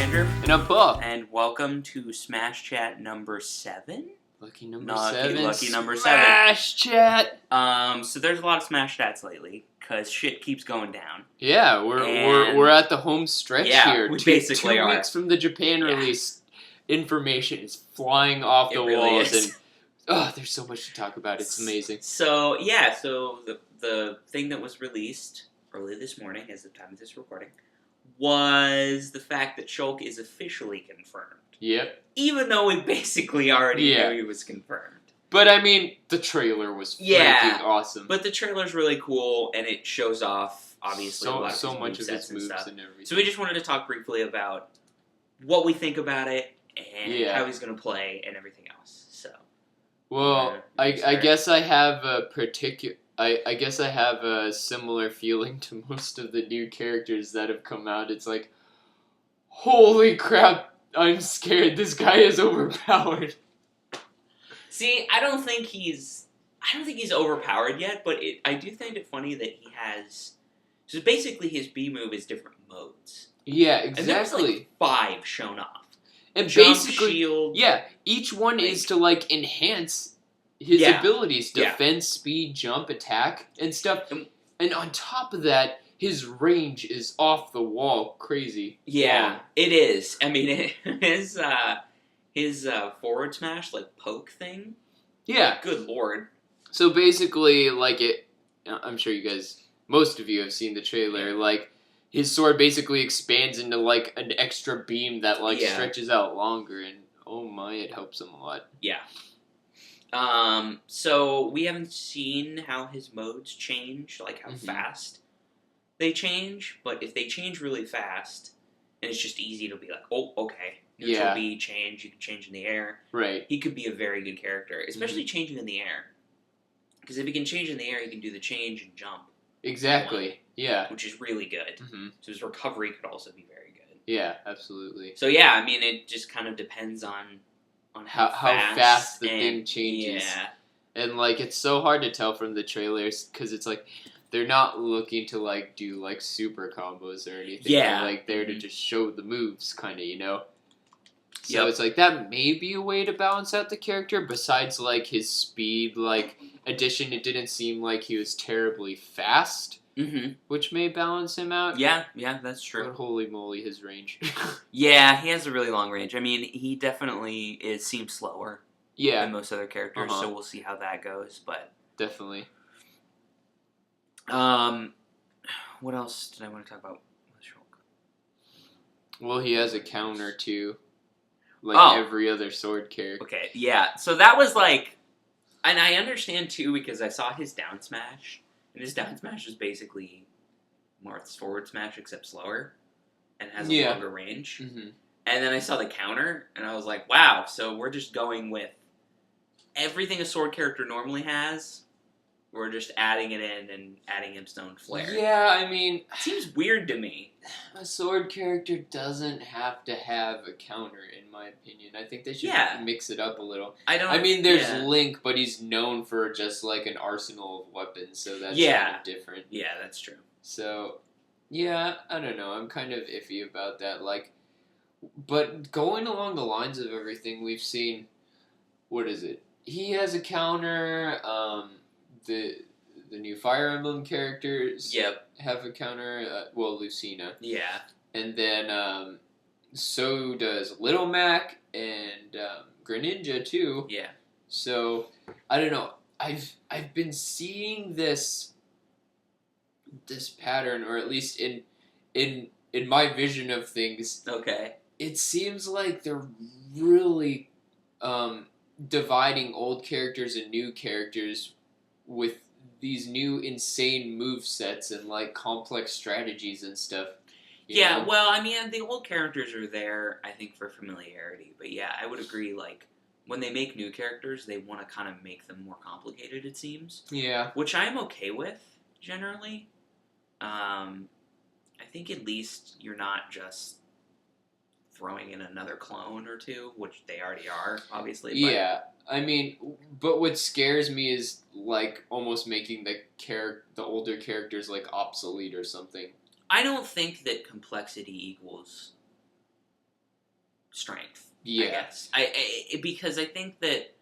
Andrew. And I'm Paul. And welcome to Smash Chat number 7? Lucky number 7. Lucky number 7. Smash Chat! So there's a lot of Smash Chats lately, because shit keeps going down. Yeah, we're at the home stretch here. We basically two are. weeks from the Japan release, information is flying off the walls. Is. And there's so much to talk about. It's amazing. So the thing that was released early this morning, as the time of this recording, was the fact that Shulk is officially confirmed. Yep. Even though we basically already knew he was confirmed. But I mean, the trailer was freaking awesome. But the trailer's really cool, and it shows off, obviously, so much of its moves and everything. So we just wanted to talk briefly about what we think about it, and how he's going to play, and everything else. So, well, I guess I have a I guess I have a similar feeling to most of the new characters that have come out. It's like, holy crap, I'm scared. This guy is overpowered. See, I don't think he's overpowered yet, but I do find it funny that he has. So basically, his B move is different modes. Yeah, exactly. And there's like 5 shown off. And Jump, basically, shield, each one is to like enhance his abilities: defense, speed, jump, attack, and stuff. And on top of that, his range is off the wall, crazy. Yeah, it is. I mean, his forward smash, like poke thing. Yeah. Good lord. So basically, like I'm sure you guys, most of you have seen the trailer. Like his sword basically expands into like an extra beam that like stretches out longer, and oh my, it helps him a lot. Yeah. So we haven't seen how his modes change, like how fast they change, but if they change really fast, and it's just easy to be like, oh, okay, neutral B change, you can change in the air. Right. He could be a very good character, especially changing in the air. Because if he can change in the air, he can do the change and jump. Exactly, yeah. Which is really good. So his recovery could also be very good. Yeah, absolutely. So yeah, I mean, it just kind of depends on how fast the thing changes. Yeah. And, like, it's so hard to tell from the trailers, because it's, like, they're not looking to, like, do, like, super combos or anything. Yeah. They're, like, there to just show the moves, kind of, you know? So it's, like, that may be a way to balance out the character, besides, like, his speed, like, addition. It didn't seem like he was terribly fast, which may balance him out. Yeah, that's true. But holy moly, his range. Yeah, he has a really long range. I mean, he definitely seems slower than most other characters, so we'll see how that goes, but... Definitely. What else did I want to talk about with Shulk? Well, he has a counter, too. Like every other sword character. Okay, yeah. So that was like... And I understand, too, because I saw his down smash, and his down smash is basically Marth's forward smash, except slower, and has a longer range. And then I saw the counter, and I was like, wow, so we're just going with everything a sword character normally has. We're just adding it in and adding him Stone Flare. Yeah, I mean... It seems weird to me. A sword character doesn't have to have a counter, in my opinion. I think they should mix it up a little. I mean, there's Link, but he's known for just, like, an arsenal of weapons, so that's kind of different. Yeah, that's true. So, yeah, I don't know. I'm kind of iffy about that. Like, but going along the lines of everything we've seen, what is it? He has a counter, the new Fire Emblem characters have a counter. Well, Lucina. Yeah. And then so does Little Mac and Greninja too. Yeah. So I don't know. I've been seeing this pattern, or at least in my vision of things. Okay. It seems like they're really dividing old characters and new characters with these new insane move sets and like complex strategies and stuff. You know? Well, I mean, the old characters are there, I think, for familiarity. But yeah, I would agree, like, when they make new characters, they want to kind of make them more complicated, it seems. Yeah. Which I'm okay with, generally. I think at least you're not just throwing in another clone or two, which they already are, obviously. But yeah. I mean, but what scares me is, like, almost making the older characters, like, obsolete or something. I don't think that complexity equals strength. Yeah. I guess. Because I think that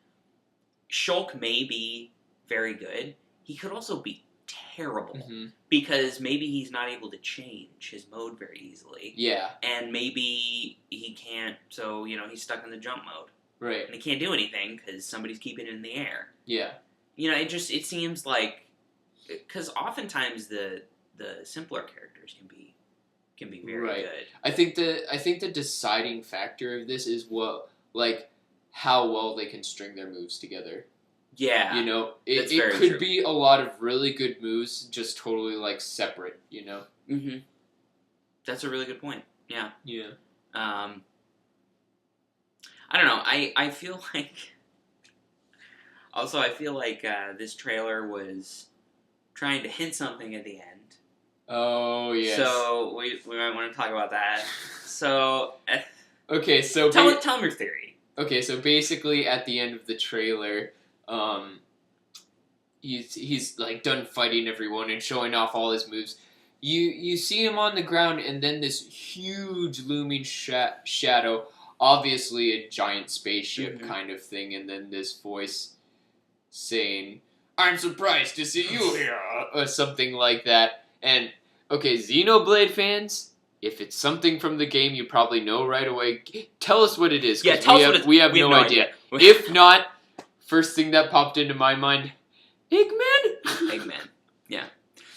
Shulk may be very good. He could also be terrible. Mm-hmm. Because maybe he's not able to change his mode very easily. Yeah. And maybe he can't, so, he's stuck in the jump mode. Right. And he can't do anything because somebody's keeping it in the air. Yeah. It seems like, because oftentimes the simpler characters can be very good. I think the deciding factor of this is how well they can string their moves together. Yeah. It could true. Be a lot of really good moves, just totally separate. Mm-hmm. That's a really good point. Yeah. Yeah. I don't know. I feel like. Also, I feel like this trailer was trying to hint something at the end. Oh yes. So we might want to talk about that. So. Okay, so tell me your theory. Okay, so basically at the end of the trailer, he's done fighting everyone and showing off all his moves. You see him on the ground, and then this huge looming shadow, obviously a giant spaceship kind of thing, and then this voice saying, "I'm surprised to see you here," or something like that. And okay, Xenoblade fans, if it's something from the game you probably know right away, tell us what it is. Yeah, tell us what it is. We have no idea. If not, first thing that popped into my mind, Eggman. Yeah.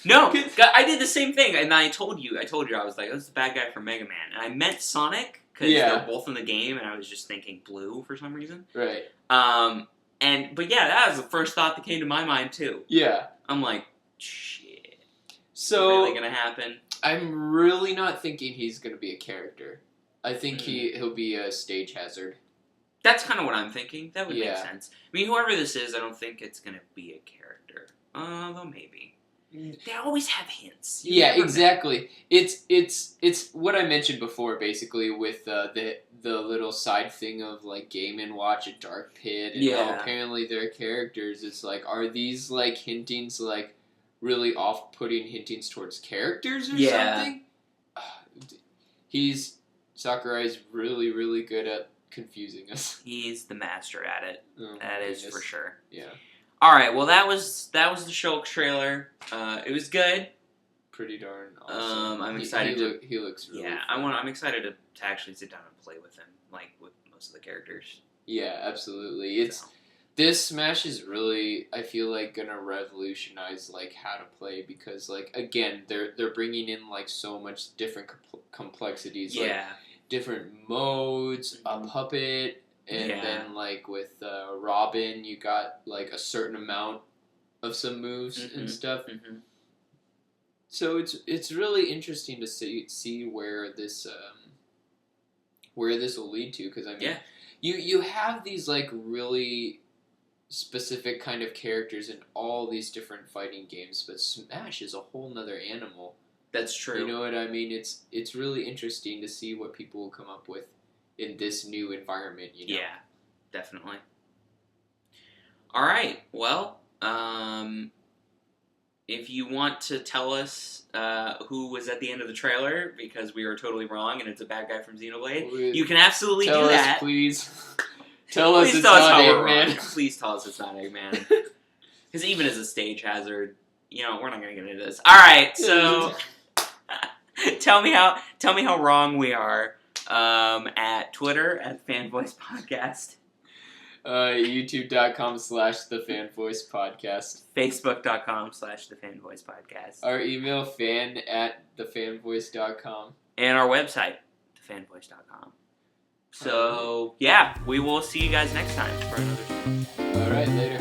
No, I did the same thing, and I told you, I was like, "That's the bad guy from Mega Man," and I meant Sonic because they're both in the game, and I was just thinking Blue for some reason. Right. But yeah, that was the first thought that came to my mind too. Yeah. I'm like, shit. So really gonna happen? I'm really not thinking he's gonna be a character. I think he'll be a stage hazard. That's kind of what I'm thinking. That would make sense. I mean, whoever this is, I don't think it's gonna be a character. Though maybe. They always have hints. Yeah, exactly. It's what I mentioned before, basically, with the little side thing of Game & Watch at Dark Pit, and apparently their characters. It's are these hintings really off-putting hintings towards characters or something? Sakurai's really, really good at confusing us. He's the master at it. That is for sure. Yeah. All right, well that was the Shulk trailer. It was good. Pretty darn awesome. I'm excited. He looks really fun. I'm excited to actually sit down and play with him, with most of the characters. Yeah, absolutely. This Smash is really, I feel gonna revolutionize how to play, because again they're bringing in so much different complexities. Yeah. Different modes, a puppet. And then, with Robin, you got, a certain amount of some moves and stuff. Mm-hmm. So it's really interesting to see where this will lead to. Because, I mean, you have these, really specific kind of characters in all these different fighting games, but Smash is a whole nother animal. That's true. You know what I mean? It's really interesting to see what people will come up with in this new environment, Yeah, definitely. All right. Well, if you want to tell us who was at the end of the trailer, because we were totally wrong and it's a bad guy from Xenoblade, you can absolutely do that. Tell us, please. Tell us it's not Eggman. Please tell us it's not Eggman. Because even as a stage hazard, we're not going to get into this. All right, so tell me how wrong we are. At Twitter at Fanvoice Podcast, YouTube.com/thefanvoicepodcast, Facebook.com/thefanvoicepodcast, our email fan@thefanvoice.com, and our website thefanvoice.com. So we will see you guys next time for another. All right, later.